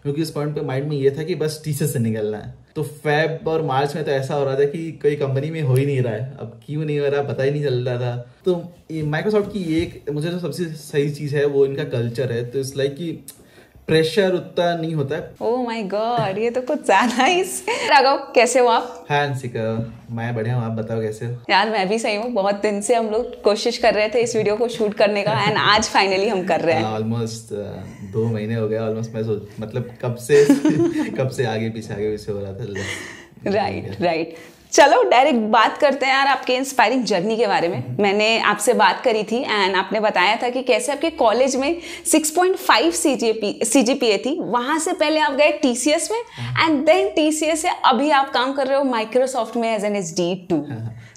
क्योंकि इस पॉइंट पे माइंड में ये था कि बस टीचर से निकलना है। तो फेब और मार्च में तो ऐसा हो रहा था कि कोई कंपनी में हो ही नहीं रहा है, अब क्यों नहीं हो रहा पता ही नहीं चल रहा था। तो माइक्रोसॉफ्ट की एक मुझे जो सबसे सही चीज़ है वो इनका कल्चर है। तो इट्स लाइक कि प्रेशर उतना नहीं होता है। ओह माय गॉड, ये तो कुछ ज्यादा ही। राघव कैसे हो आप? हाँ अंशिका, मैं बढ़िया हूँ, आप बताओ कैसे हो? यार मैं भी सही हूँ। बहुत दिन से हम लोग कोशिश कर रहे थे इस वीडियो को शूट करने का, एंड आज फाइनली हम कर रहे हैं। ऑलमोस्ट 2 महीने हो गए ऑलमोस्ट। मैं मतलब कब से आगे पीछे हो रहा था। Right right. चलो डायरेक्ट बात करते हैं यार आपके इंस्पायरिंग जर्नी के बारे में। मैंने आपसे बात करी थी एंड आपने बताया था कि कैसे आपके कॉलेज में 6.5 CGPA थी। वहां से पहले आप गए TCS में एंड देन TCS से अभी आप काम कर रहे हो माइक्रोसॉफ्ट में एज एन SD2।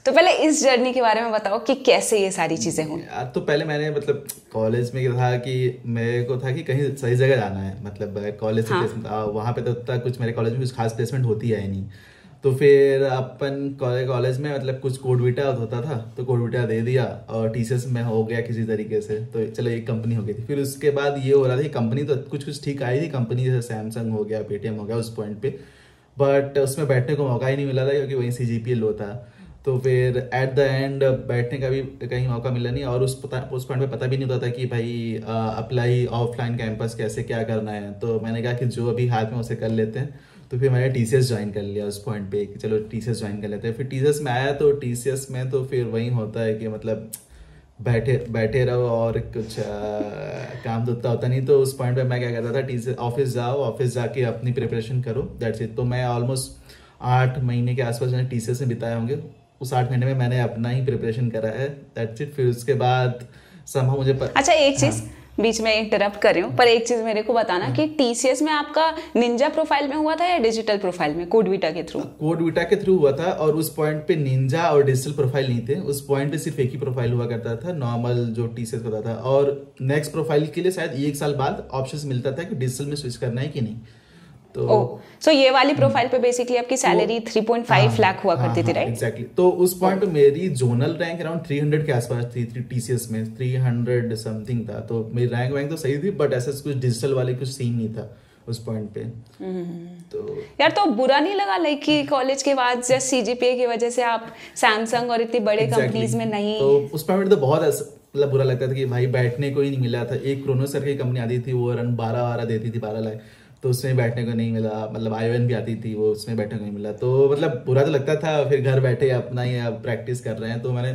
तो पहले इस जर्नी के बारे में बताओ कि कैसे ये सारी चीजें हुई। तो पहले मैंने मतलब कॉलेज में था कि मेरे को था कि कहीं सही जगह जाना है, मतलब कॉलेज से वहाँ पे तो उतना कुछ मेरे कॉलेज में कुछ खास प्लेसमेंट होती है नहीं। तो फिर अपन कॉलेज में मतलब कुछ कोडविटा होता था, तो कोडविटा दे दिया और TCS में हो गया किसी तरीके से। तो चलो एक कंपनी हो गई थी। फिर उसके बाद ये हो रहा था कि कंपनी तो कुछ ठीक आई थी, कंपनी जैसे सैमसंग हो गया, पेटीएम हो गया उस पॉइंट पे, बट उसमें बैठने को मौका ही नहीं मिला था क्योंकि वहीं CGPA लो था। तो फिर एट द एंड बैठने का भी कहीं मौका मिला नहीं, और उस पॉइंट पे पता भी नहीं होता था कि भाई अप्लाई ऑफलाइन कैंपस कैसे क्या करना है। तो मैंने कहा कि जो अभी हाथ में उसे कर लेते हैं। तो फिर मैंने TCS ज्वाइन कर लिया उस पॉइंट पे कि चलो TCS ज्वाइन कर लेते हैं। फिर TCS में आया तो TCS में तो फिर वही होता है कि मतलब बैठे रहो और कुछ काम तो उतना होता नहीं। तो उस पॉइंट पे मैं क्या करता था, TCS ऑफिस जाओ, ऑफिस जाके अपनी प्रिपरेशन करो, दैट्स इट। तो मैं ऑलमोस्ट 8 महीने के आसपास मैंने TCS में बिताए होंगे। उस 8 महीने में मैंने अपना ही प्रिपरेशन करा है, दैट्स इट। फिर उसके बाद समहाउ मुझे अच्छा एक चीज बीच में इंटरप्ट कर रही हूँ, पर एक चीज मेरे को बताना कि TCS में आपका निंजा प्रोफाइल में हुआ था या डिजिटल प्रोफाइल में, कोडविटा के थ्रू? कोडविटा के थ्रू हुआ था, और उस पॉइंट पे निंजा और डिजिटल प्रोफाइल नहीं थे। उस पॉइंट पे सिर्फ एक ही प्रोफाइल हुआ करता था, नॉर्मल जो TCS होता था। और नेक्स्ट प्रोफाइल के लिए शायद 1 साल बाद ऑप्शन मिलता था कि डिजिटल में स्विच करना है कि नहीं। तो ये वाली प्रोफाइल पे बेसिकली आपकी सैलरी 3.5 लाख हुआ करती थी, राइट? एग्जैक्टली। तो उस पॉइंट पे मेरी जोनल रैंक अराउंड 300 के आसपास थी। TCS में 300 समथिंग था। तो मेरी रैंक तो सही थी, बट ऐसा कुछ डिजिटल वाले कुछ सीन नहीं था उस पॉइंट पे। तो यार तो बुरा नहीं लगा लाइक कि कॉलेज के बाद जस्ट CGPA की वजह से आप सैमसंग और इतनी बड़े कंपनीज में नहीं? तो उस पॉइंट तो बहुत मतलब बुरा लगता था कि भाई बैठने को ही नहीं मिला था। एक क्रोनोसर की कंपनी आती थी, वो रन 12 देती थी, 12 लाख, तो उसमें बैठने को नहीं मिला। मतलब ION भी आती थी, वो उसमें बैठने को नहीं मिला। तो मतलब बुरा तो लगता था। फिर घर बैठे अपना ही प्रैक्टिस कर रहे हैं। तो मैंने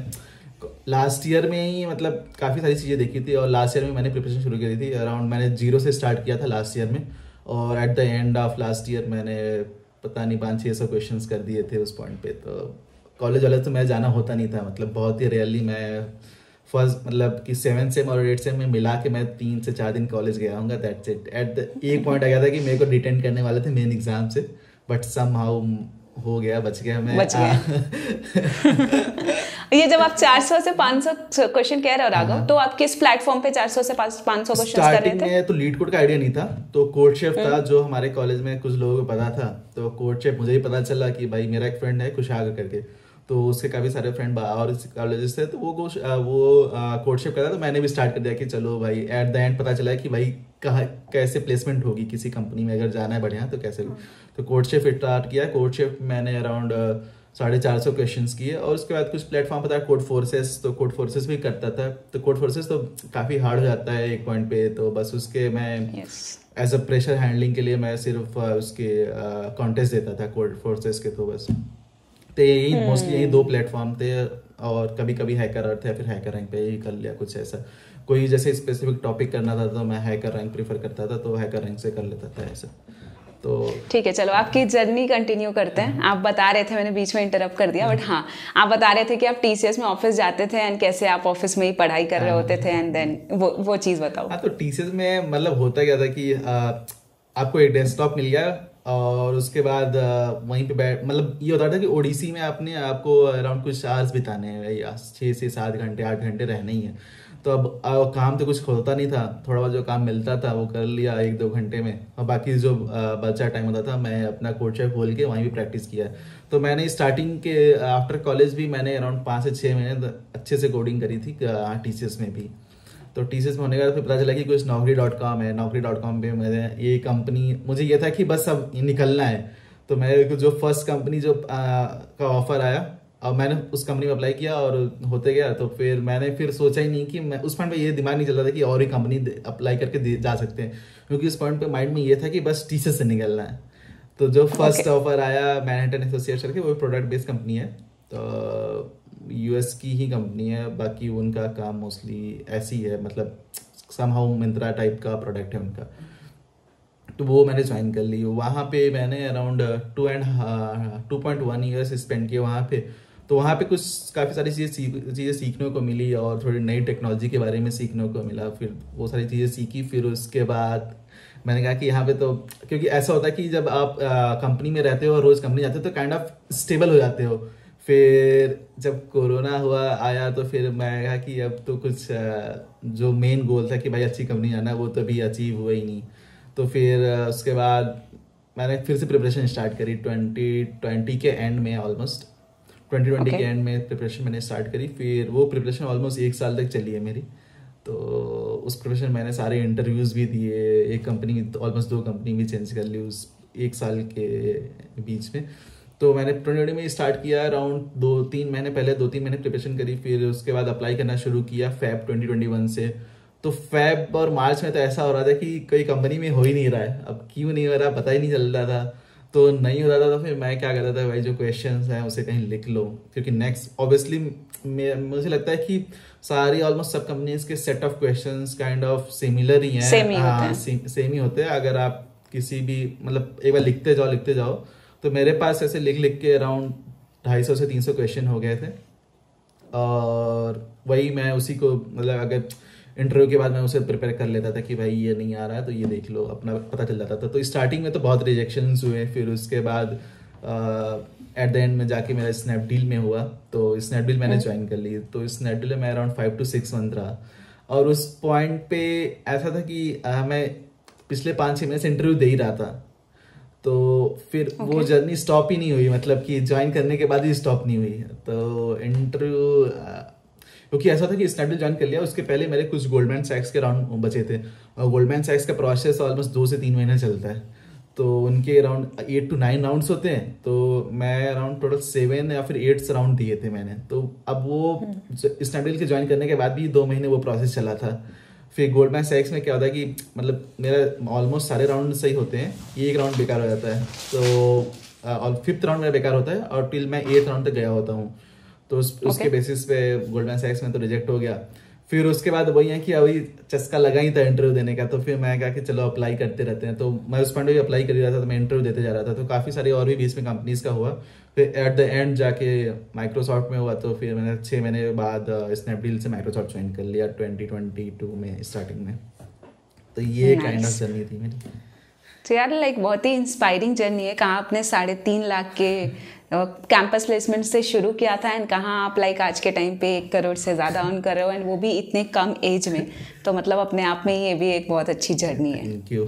लास्ट ईयर में ही मतलब काफ़ी सारी चीज़ें देखी थी, और लास्ट ईयर में मैंने प्रिपरेशन शुरू करी थी। अराउंड मैंने 0 से स्टार्ट किया था लास्ट ईयर में, और at the end of last year मैंने पता नहीं 500-600 क्वेश्चन कर दिए थे उस पॉइंट पे। तो कॉलेज वाले तो मैं जाना होता नहीं था, मतलब बहुत ही रेयरली मैं फर्स्ट मतलब कि 7 सेम और 8 सेम में मिला के मैं 3 से 4 दिन कॉलेज गया हूँ, दैट्स इट। एट द एक पॉइंट आ गया था कि मेरे को डिटेंड करने वाले थे मेन एग्जाम से, बट समहाउ हो गया, बच गया मैं। बच गया। ये जब आप 400 से 500 क्वेश्चन कह रहे हो राघव, तो आप किस प्लेटफॉर्म पे 400 से 500 क्वेश्चन कर रहे थे? में तो लीड कोड का आइडिया नहीं था, तो कोडशेफ था जो हमारे कॉलेज में कुछ लोगों को पता था। तो कोडशेफ मुझे ही पता चला कि भाई मेरा एक फ्रेंड है खुशहाल करके, तो उसके काफ़ी सारे फ्रेंड और कॉलेजेस थे, तो वो कोडशेप कर रहा था। तो मैंने भी स्टार्ट कर दिया कि चलो भाई, एट द एंड पता चला कि भाई कहाँ कैसे प्लेसमेंट होगी किसी कंपनी में, अगर जाना है बढ़िया तो कैसे। तो कोडशेप स्टार्ट किया। कोडशेप मैंने अराउंड 450 क्वेश्चन किए, और उसके बाद कुछ प्लेटफॉर्म पता है कोड फोर्सेस, तो कोड फोर्सेस भी करता था। तो कोड फोर्सेस तो काफ़ी हार्ड हो जाता है एक पॉइंट पे, तो बस उसके मैं एज अ प्रेशर हैंडलिंग के लिए मैं सिर्फ उसके कॉन्टेस्ट देता था कोड फोर्सेस के। तो बस तो यही मोस्टली यही 2 प्लेटफॉर्म थे, और कभी कभी हैकर अर्थ या फिर हैकर रैंक पे ही कर लिया कुछ ऐसा। कोई जैसे स्पेसिफिक टॉपिक करना था तो मैं हैकर रैंक प्रीफर करता था, तो हैकर रैंक से कर लेता था ऐसा। तो ठीक है, चलो आपकी जर्नी कंटिन्यू करते हैं। आप बता रहे थे, मैंने बीच में इंटरप्ट कर दिया, बट हाँ आप बता रहे थे कि आप TCS में ऑफिस जाते थे एंड कैसे आप ऑफिस में ही पढ़ाई कर रहे होते थे, एंड देन वो चीज़ बताओ। हाँ, तो TCS में मतलब होता क्या था कि आपको एक डेस्कटॉप मिल गया, और उसके बाद वहीं पे बैठ मतलब ये होता था कि ओडिसी में आपको अराउंड कुछ आवर्स बिताने हैं, या 6 से 7 घंटे 8 घंटे रहना ही है। तो अब काम तो कुछ होता नहीं था, थोड़ा बहुत जो काम मिलता था वो कर लिया 1-2 घंटे में, और बाकी जो बचा टाइम होता था मैं अपना कोडशेफ खोल के वहीं भी प्रैक्टिस किया। तो मैंने स्टार्टिंग के आफ्टर कॉलेज भी मैंने अराउंड 5 से 6 महीने अच्छे से कोडिंग करी थी TCS में भी। तो टीसीएस में होने का फिर पता चला कि कुछ naukri.com है, naukri.com पे मैंने ये कंपनी, मुझे ये था कि बस अब निकलना है। तो मेरे को जो फर्स्ट कंपनी जो का ऑफर आया, और मैंने उस कंपनी में अप्लाई किया और होते गया। तो फिर मैंने फिर सोचा ही नहीं कि मैं उस पॉइंट पे, ये दिमाग नहीं चल रहा था कि और ही कंपनी अप्लाई करके जा सकते हैं, क्योंकि उस पॉइंट पे माइंड में ये था कि बस टीसीएस से निकलना है। तो जो फर्स्ट ऑफर आया मैनहट्टन एसोसिएट्स करके, वो प्रोडक्ट बेस्ड कंपनी है, तो यूएस की ही कंपनी है। बाकी उनका काम मोस्टली ऐसी है, मतलब समहाउ मिंत्रा टाइप का प्रोडक्ट है उनका। तो वो मैंने ज्वाइन कर ली। वहाँ पे मैंने अराउंड 2.1 ईयर्स स्पेंड किए वहाँ पे। तो वहाँ पे कुछ काफ़ी सारी चीज़ें सीखने को मिली और थोड़ी नई टेक्नोलॉजी के बारे में सीखने को मिला। फिर वो सारी चीज़ें सीखी। फिर उसके बाद मैंने कहा कि यहाँ पे तो, क्योंकि ऐसा होता है कि जब आप कंपनी में रहते हो और रोज़ कंपनी जाते हो तो काइंड ऑफ स्टेबल हो जाते हो। फिर जब कोरोना हुआ आया तो फिर मैं कहा कि अब तो कुछ जो मेन गोल था कि भाई अच्छी कंपनी जाना, वो तो भी अचीव हुआ ही नहीं। तो फिर उसके बाद मैंने फिर से प्रिपरेशन स्टार्ट करी 2020 के एंड में, ऑलमोस्ट 2020 के एंड में प्रिपरेशन मैंने स्टार्ट करी। फिर वो प्रिपरेशन ऑलमोस्ट 1 साल तक चली है मेरी। तो उस प्रिपरेशन मैंने सारे इंटरव्यूज़ भी दिए, एक कंपनी ऑलमोस्ट 2 कंपनी भी चेंज कर ली उस 1 साल के बीच में। तो मैंने 2020 में स्टार्ट किया, अराउंड 2-3 महीने पहले 2-3 महीने प्रिपरेशन करी। फिर उसके बाद अप्लाई करना शुरू किया फेब 2021 से। तो फेब और मार्च में तो ऐसा हो रहा था कि कोई कंपनी में हो ही नहीं रहा है। अब क्यों नहीं हो रहा पता ही नहीं चल रहा था। तो नहीं हो रहा था तो फिर मैं क्या करता था, भाई जो क्वेश्चंस हैं उसे कहीं लिख लो, क्योंकि नेक्स्ट ऑब्वियसली मुझे लगता है कि सारी ऑलमोस्ट सब कंपनीज के set of questions kind of similar ही हैं, सेम ही होते हैं। अगर आप किसी भी मतलब एक बार लिखते जाओ तो मेरे पास ऐसे लिख के अराउंड 250 से 300 क्वेश्चन हो गए थे। और वही मैं उसी को मतलब अगर इंटरव्यू के बाद मैं उसे प्रिपेयर कर लेता था कि भाई ये नहीं आ रहा है तो ये देख लो, अपना पता चल जाता था। तो स्टार्टिंग में तो बहुत रिजेक्शंस हुए। फिर उसके बाद एट द एंड में जाके मेरा स्नैपडील में हुआ। तो स्नैपडील मैंने ज्वाइन कर ली। तो स्नैपडील में अराउंड 5 to 6 मंथ रहा। और उस पॉइंट पे ऐसा था कि मैं पिछले 5-6 महीने से इंटरव्यू दे ही रहा था। तो फिर वो जर्नी स्टॉप ही नहीं हुई, मतलब कि ज्वाइन करने के बाद ही स्टॉप नहीं हुई। तो इंटरव्यू क्योंकि ऐसा था कि स्नैपडील ज्वाइन कर लिया, उसके पहले मेरे कुछ गोल्डमैन सैक्स के राउंड बचे थे। और गोल्डमैन सैक्स का प्रोसेस ऑलमोस्ट 2 से 3 महीने चलता है। तो उनके अराउंड 8 to 9 राउंड्स होते हैं। तो मैं अराउंड टोटल 7 या फिर 8 राउंड दिए थे मैंने। तो अब वो स्नैपडील के ज्वाइन करने के बाद भी 2 महीने वो प्रोसेस चला था। फिर गोल्डमैन सैक्स में क्या होता है कि मतलब मेरा ऑलमोस्ट सारे राउंड सही होते हैं, ये एक राउंड बेकार हो जाता है। तो और 5th राउंड मेरा बेकार होता है और टिल मैं 8th राउंड तक गया होता हूँ। तो उसके बेसिस पे गोल्डमैन सैक्स में तो रिजेक्ट हो गया। फिर उसके बाद वही है कि अभी चस्का लगा ही था इंटरव्यू देने का। तो फिर मैं कहा कि चलो अप्लाई करते रहते हैं। तो मैं उस पॉइंट भी अप्लाई कर रहा था, तो मैं इंटरव्यू देते जा रहा था। तो काफ़ी सारी और भी बीच में कंपनीज का हुआ। फिर एट द एंड जाके माइक्रोसॉफ्ट में हुआ। तो फिर मैंने 6 महीने के बाद स्नैपडील से माइक्रोसॉफ्ट ज्वाइन कर लिया 2022 में स्टार्टिंग में। तो ये काइंड ऑफ जर्नी थी मेरी। तो यार लाइक बहुत ही इंस्पायरिंग जर्नी है। कहाँ आपने 3.5 लाख के कैंपस प्लेसमेंट से शुरू किया था एंड कहाँ आप लाइक आज के टाइम पे 1 करोड़ से ज़्यादा अर्न कर रहे हो, एंड वो भी इतने कम एज में। तो मतलब अपने आप में ये भी एक बहुत अच्छी जर्नी है। Thank you.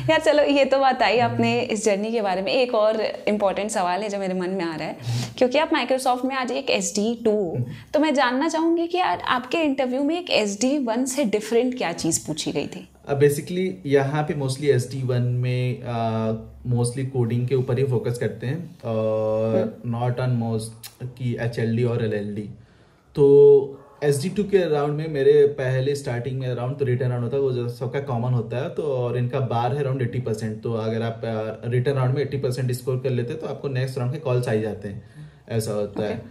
यार चलो ये तो बात आई आपने इस जर्नी के बारे में। एक और इम्पॉर्टेंट सवाल है जो मेरे मन में आ रहा है, क्योंकि आप माइक्रोसॉफ्ट में आज एक SD2 हो, तो मैं जानना चाहूँगी कि यार आपके इंटरव्यू में एक SD1 से डिफरेंट क्या चीज़ पूछी गई थी? बेसिकली यहाँ पे मोस्टली SD1 में मोस्टली कोडिंग के ऊपर ही फोकस करते हैं और नॉट ऑन मोस्ट की HLD और LLD। तो SD2 के राउंड में मेरे पहले स्टार्टिंग में राउंड तो रिटर्न राउंड होता है, वो जो सबका कॉमन होता है। तो और इनका बार है अराउंड 80%। तो अगर आप रिटर्न राउंड में 80% स्कोर कर लेते हैं तो आपको नेक्स्ट राउंड के कॉल्स आ ही जाते हैं, ऐसा होता है।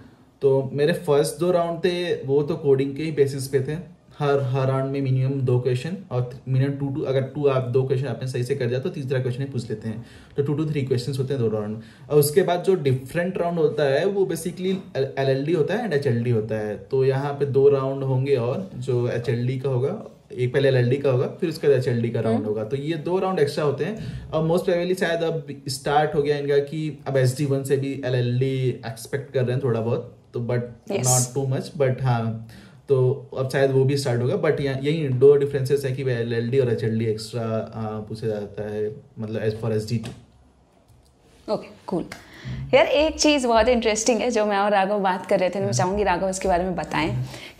तो मेरे फर्स्ट 2 राउंड थे वो तो कोडिंग के ही बेसिस पे थे। हर राउंड में मिनिमम 2 क्वेश्चन और मिनिमम 2 अगर 2 आप 2 क्वेश्चन आपने सही से कर दिया तो तीसरा क्वेश्चन ही पूछ लेते हैं। तो 2 to 3 क्वेश्चन होते हैं 2 राउंड। और उसके बाद जो डिफरेंट राउंड होता है वो बेसिकली LLD होता है एंड HLD होता है। तो यहाँ पे 2 राउंड होंगे और जो HLD का होगा, एक पहले LLD का होगा फिर उसके बाद HLD का राउंड होगा। तो ये 2 राउंड एक्स्ट्रा होते हैं। और मोस्ट प्रोबेबली शायद अब स्टार्ट हो गया इनका कि अब SD1 से भी LLD एक्सपेक्ट कर रहे हैं थोड़ा बहुत, तो but not too much. But हाँ, तो अब शायद वो भी स्टार्ट होगा। बट यही 2 डिफरेंसेस है कि LLD और HLD एक्स्ट्रा पूछा जाता है, मतलब as for SD2। Okay cool. यार एक चीज़ बहुत इंटरेस्टिंग है जो मैं और राघव बात कर रहे थे, मैं चाहूँगी राघव इसके बारे में बताएं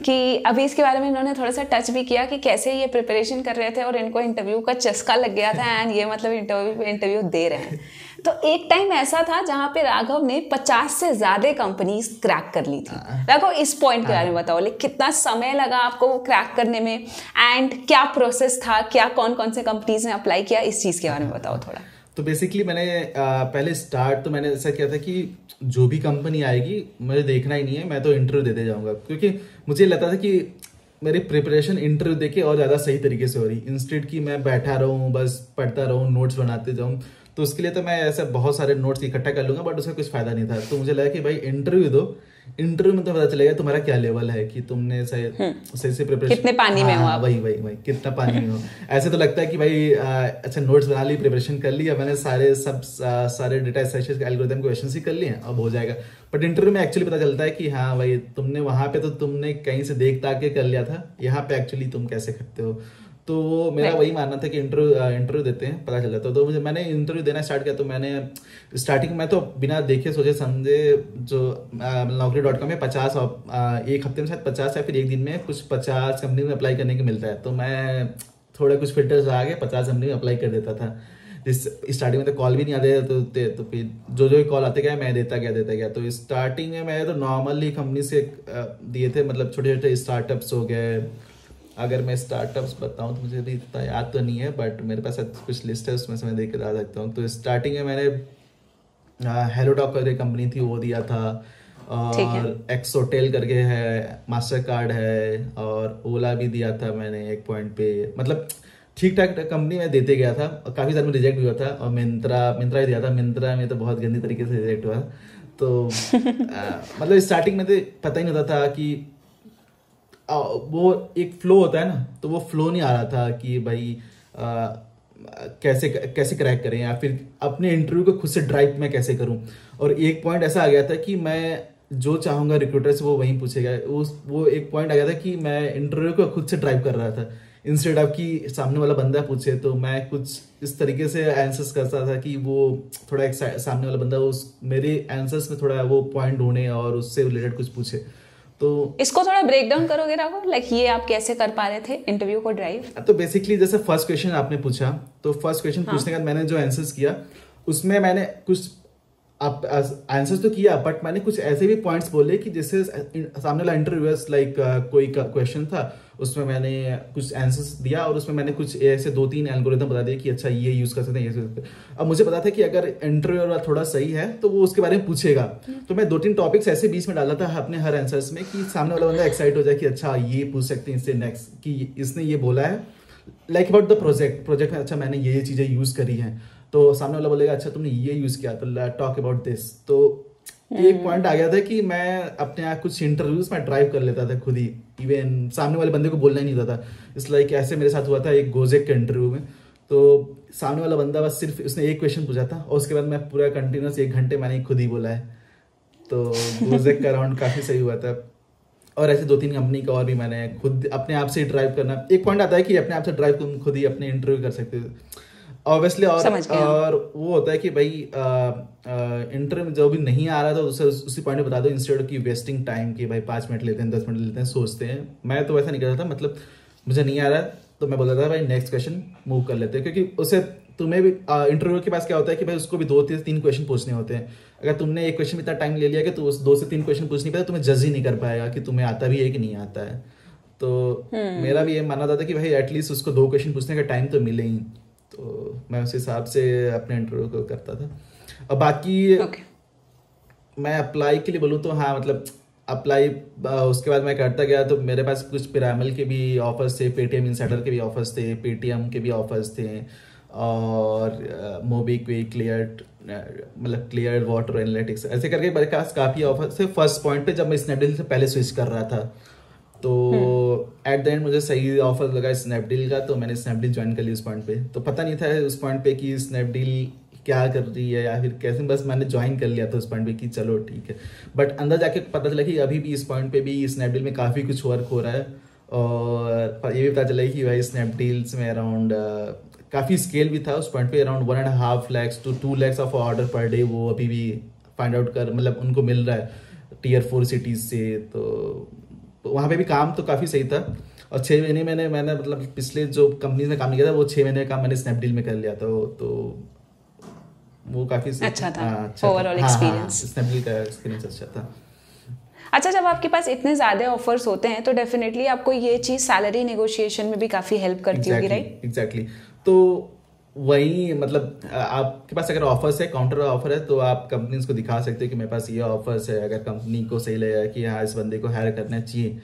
कि अभी इसके बारे में इन्होंने थोड़ा सा टच भी किया कि कैसे ये प्रिपरेशन कर रहे थे और इनको इंटरव्यू का चस्का लग गया था एंड ये मतलब इंटरव्यू दे रहे हैं। तो एक टाइम ऐसा था जहाँ पे राघव ने 50 से ज़्यादा कंपनीज क्रैक कर ली थी। राघव इस पॉइंट के बारे में बताओ, लाइक कितना समय लगा आपको वो क्रैक करने में एंड क्या प्रोसेस था, क्या कौन कौन से कंपनीज ने अप्लाई किया, इस चीज़ के बारे में बताओ थोड़ा। तो बेसिकली मैंने पहले स्टार्ट तो मैंने ऐसा किया था कि जो भी कंपनी आएगी मुझे देखना ही नहीं है, मैं तो इंटरव्यू देते जाऊंगा, क्योंकि मुझे लगता था कि मेरी प्रिपरेशन इंटरव्यू देके और ज़्यादा सही तरीके से हो रही, इंस्टेड कि मैं बैठा रहूँ बस पढ़ता रहूँ नोट्स बनाते जाऊँ। तो उसके लिए तो मैं ऐसे बहुत सारे नोट्स इकट्ठा कर लूँगा, बट उसका कुछ फ़ायदा नहीं था। तो मुझे लगा कि भाई इंटरव्यू दो, इंटरव्यू में तो पता चलेगा तुम्हारा क्या लेवल है, कि तुमने सही से प्रिपरेशन कितने पानी में हो आप। वही कितना पानी में हो। ऐसे तो लगता है कि भाई अच्छा नोट्स बना ली, प्रिपरेशन कर लिया मैंने, सारे डेटा स्ट्रक्चर्स के एल्गोरिथम क्वेश्चंस ही कर लिए, अब हो जाएगा। बट इंटरव्यू में एक्चुअली पता चलता है कि हाँ भाई तुमने वहां पे तो तुमने कहीं से देख ताक के कर लिया था, यहाँ पे एक्चुअली तुम कैसे करते हो। तो मेरा वही मानना था कि इंटरव्यू देते हैं पता चल जाता है। तो मैंने इंटरव्यू देना स्टार्ट किया। तो मैंने स्टार्टिंग में तो बिना देखे सोचे समझे जो naukri.com में 50 एक हफ्ते में शायद 50 या फिर एक दिन में कुछ 50 कंपनी में अप्लाई करने को मिलता है। तो मैं थोड़े कुछ फिल्टर्स आ गए 50 कंपनी में अप्लाई कर देता था। स्टार्टिंग में तो कॉल भी नहीं आते तो फिर जो कॉल आते गया मैं देता गया। तो स्टार्टिंग में मैं तो नॉर्मली कंपनी से दिए थे, मतलब छोटे छोटे स्टार्टअप्स हो गए। अगर मैं स्टार्टअप्स बताऊं तो मुझे भी इतना याद तो नहीं है, बट मेरे पास कुछ लिस्ट है उसमें से मैं देख कर बता सकता हूँ। तो स्टार्टिंग में मैंने हेलोटॉक करके कंपनी थी वो दिया था, और एक्स होटल करके है, मास्टर कार्ड है, और ओला भी दिया था मैंने एक पॉइंट पे। मतलब ठीक ठाक कंपनी में देते गया था, और काफ़ी सारे में रिजेक्ट भी हुआ था। और मिंत्रा भी दिया था, मिंत्रा में तो बहुत गंदी तरीके से रिजेक्ट हुआ। तो मतलब स्टार्टिंग में तो पता ही नहीं होता था कि वो एक फ्लो होता है ना, तो वो फ्लो नहीं आ रहा था कि भाई कैसे क्रैक करें, या फिर अपने इंटरव्यू को खुद से ड्राइव में कैसे करूं। और एक पॉइंट ऐसा आ गया था कि मैं जो चाहूंगा रिक्रूटर से वो वहीं पूछेगा। वो एक पॉइंट आ गया था कि मैं इंटरव्यू को खुद से ड्राइव कर रहा था, इंस्टेड ऑफ कि सामने वाला बंदा पूछे। तो मैं कुछ इस तरीके से आंसर्स करता था कि वो थोड़ा सामने वाला बंदा मेरे आंसर्स में थोड़ा वो पॉइंट ढूंढे और उससे रिलेटेड कुछ पूछे। तो इसको थोड़ा ब्रेक डाउन करोगे राघव, लाइक ये आप कैसे कर पा रहे थे इंटरव्यू को ड्राइव? तो बेसिकली जैसे फर्स्ट क्वेश्चन आपने पूछा, तो फर्स्ट क्वेश्चन पूछने के बाद मैंने जो आंसर्स किया उसमें मैंने कुछ आंसर्स तो किया, बट मैंने कुछ ऐसे भी पॉइंट्स बोले कि जैसे सामने वाला इंटरव्यूअर्स लाइक कोई क्वेश्चन था उसमें मैंने कुछ आंसर्स दिया, और उसमें मैंने कुछ ऐसे 2-3 एल्गोरिथम बता दिए कि अच्छा ये यूज कर सकते हैं, ये यूज कर सकते हैं। अब मुझे पता था कि अगर इंटरव्यू थोड़ा सही है तो वो उसके बारे में पूछेगा। तो मैं 2-3 टॉपिक्स ऐसे बीच में डाला था अपने हर आंसर्स में कि सामने वाला बंदा एक्साइट हो जाए कि अच्छा ये पूछ सकते हैं इससे नेक्स्ट, कि इसने ये बोला है लाइक अबाउट द प्रोजेक्ट में, अच्छा मैंने ये चीजें यूज करी हैं। तो सामने वाला बोलेगा अच्छा तुमने ये यूज किया, तो टॉक अबाउट दिस। तो एक पॉइंट आ गया था कि मैं अपने आप कुछ इंटरव्यूज में ड्राइव कर लेता था खुद ही, इवन सामने वाले बंदे को बोलना ही नहीं होता था। इसलिए ऐसे मेरे साथ हुआ था एक गोजेक के इंटरव्यू में। तो सामने वाला बंदा बस सिर्फ उसने एक क्वेश्चन पूछा था, और उसके बाद मैं पूरा कंटिन्यूस 1 घंटे मैंने खुद ही बोला है। तो गोजेक का राउंड काफी सही हुआ था। और ऐसे 2-3 कंपनी का और भी मैंने खुद अपने आप से ड्राइव करना। एक पॉइंट आता है कि अपने आप से ड्राइव तुम खुद ही अपने इंटरव्यू कर सकते हो ऑब्वियसली। और वो होता है कि भाई इंटरव्यू में जो भी नहीं आ रहा था उसी पॉइंट पे बता दो, इंस्टेड की वेस्टिंग टाइम की भाई 5 मिनट लेते हैं 10 मिनट लेते हैं सोचते हैं। मैं तो वैसा नहीं करता था, मतलब मुझे नहीं आ रहा तो मैं बोलता था भाई नेक्स्ट क्वेश्चन मूव कर लेते हैं, क्योंकि उससे तुम्हें भी इंटरव्यू के पास क्या होता है कि भाई उसको भी 2-3 क्वेश्चन पूछने होते हैं। अगर तुमने एक क्वेश्चन में इतना टाइम ले लिया कि तो उस 2 से 3 क्वेश्चन पूछ नहीं पाया, तुम्हें जज ही नहीं कर पाएगा कि तुम्हें आता भी है कि नहीं आता है। तो मेरा भी ये मानना था कि भाई एटलीस्ट उसको 2 क्वेश्चन पूछने का टाइम तो मिले ही। तो मैं उस हिसाब से अपने इंटरव्यू को करता था। और बाकी मैं अप्लाई के लिए बोलूँ तो हाँ, मतलब अप्लाई उसके बाद मैं करता गया। तो मेरे पास कुछ पिरामल के भी ऑफर्स थे, पेटीएम इनसाइडर के भी ऑफर्स थे, पेटीएम के भी ऑफर्स थे, और मोबीक्विक, क्लियर वाटर एनालिटिक्स, ऐसे करके मेरे पास काफ़ी ऑफर्स थे फर्स्ट पॉइंट पे जब मैं स्नैपडील से पहले स्विच कर रहा था। तो एट द एंड मुझे सही ऑफर लगा स्नैपडील का, तो मैंने स्नैपडील ज्वाइन कर ली उस पॉइंट पे। तो पता नहीं था उस पॉइंट पे कि स्नैपडील क्या कर रही है या फिर कैसे, बस मैंने ज्वाइन कर लिया था उस पॉइंट पे कि चलो ठीक है। बट अंदर जाके पता चला कि अभी भी इस पॉइंट पे भी स्नैपडील में काफ़ी कुछ वर्क हो रहा है, और ये भी पता चला कि भाई स्नैपडील्स में अराउंड काफ़ी स्केल भी था उस पॉइंट पे, around 1.5 lakhs to 2 lakhs of order per day वो अभी भी फाइंड आउट कर मतलब उनको मिल रहा है Tier 4 सिटीज़ से। तो वहाँ पे भी काम तो काफ़ी सही था। और 6 महीने मैंने मतलब पिछले जो कंपनी में काम किया था वो 6 महीने का काम मैंने स्नैपडील में कर लिया था। तो वो काफ़ी अच्छा था ओवरऑल एक्सपीरियंस। स्नैपडील का एक्सपीरियंस अच्छा था। अच्छा, जब आपके पास इतने ज़्यादा ऑफर्स होते हैं तो डेफिनेटली आपको ये चीज़ सैलरी नेगोशिएशन में भी काफ़ी हेल्प करती होगी, राइट? एग्जैक्टली। तो वही मतलब आपके पास अगर ऑफर्स है, काउंटर ऑफर है, तो आप कंपनीज को दिखा सकते हो कि मेरे पास ये ऑफर्स है। अगर कंपनी को सही लगेगा कि हाँ इस बंदे को हायर करना चाहिए,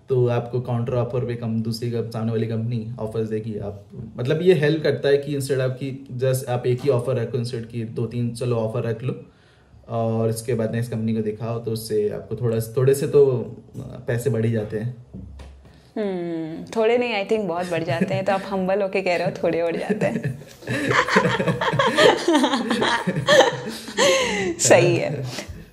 तो आपको काउंटर ऑफर पे दूसरी सामने वाली कंपनी ऑफर्स देगी। आप मतलब ये हेल्प करता है कि इंस्टेड ऑफ कि जस्ट आप एक ही ऑफर रखो, इंस्टेड की 2-3 चलो ऑफर रख लो और इसके बाद नेक्स्ट कंपनी को दिखाओ, तो उससे आपको थोड़े से तो पैसे बढ़ ही जाते हैं। थोड़े नहीं, आई थिंक बहुत बढ़ जाते हैं। तो आप हम्बल होके कह रहे हो थोड़े बढ़ जाते हैं। सही है।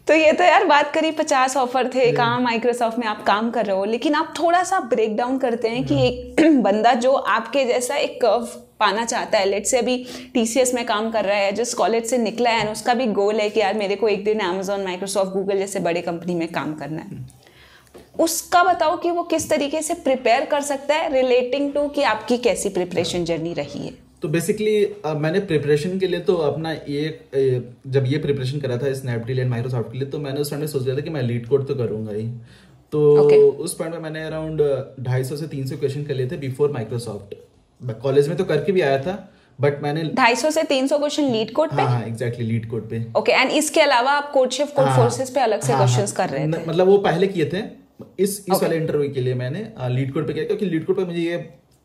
तो ये तो यार बात करी 50 ऑफर थे, कहाँ माइक्रोसॉफ्ट में आप काम कर रहे हो, लेकिन आप थोड़ा सा ब्रेक डाउन करते हैं कि एक बंदा जो आपके जैसा एक कर्व पाना चाहता है, लेट से अभी TCS में काम कर रहा है, जिस कॉलेज से निकला है, उसका भी गोल है कि यार मेरे को एक दिन Amazon, माइक्रोसॉफ्ट, गूगल जैसे बड़े कंपनी में काम करना है। उसका बताओ कि वो किस तरीके से प्रिपेयर कर सकता है, रिलेटिंग टू कि आपकी कैसी प्रिपरेशन जर्नी रही है। तो बेसिकली मैंने प्रिपरेशन के लिए तो अपना जब ये प्रिपरेशन करा था स्नैपडील एंड माइक्रोसॉफ्ट के लिए, तो मैंने उस टाइम में सोच लिया था कि मैं लीड कोड तो करूंगा ही। तो उस पॉइंट में मैंने अराउंड 250 से 300 क्वेश्चन कर लिए थे बिफोर माइक्रोसॉफ्ट। कॉलेज में तो करके भी आया था, बट मैंने 250 से 300 क्वेश्चन लीड कोड पे। हाँ एग्जैक्टली, लीड कोड पे। ओके, एंड इसके अलावा आप कोडशिफ्ट, कोड फोर्सेस पे अलग से क्वेश्चंस कर रहे थे? मतलब वो पहले किए थे, इस वाले इंटरव्यू के लिए मैंने लीड कोड पे किया, क्योंकि लीड कोड पे मुझे ये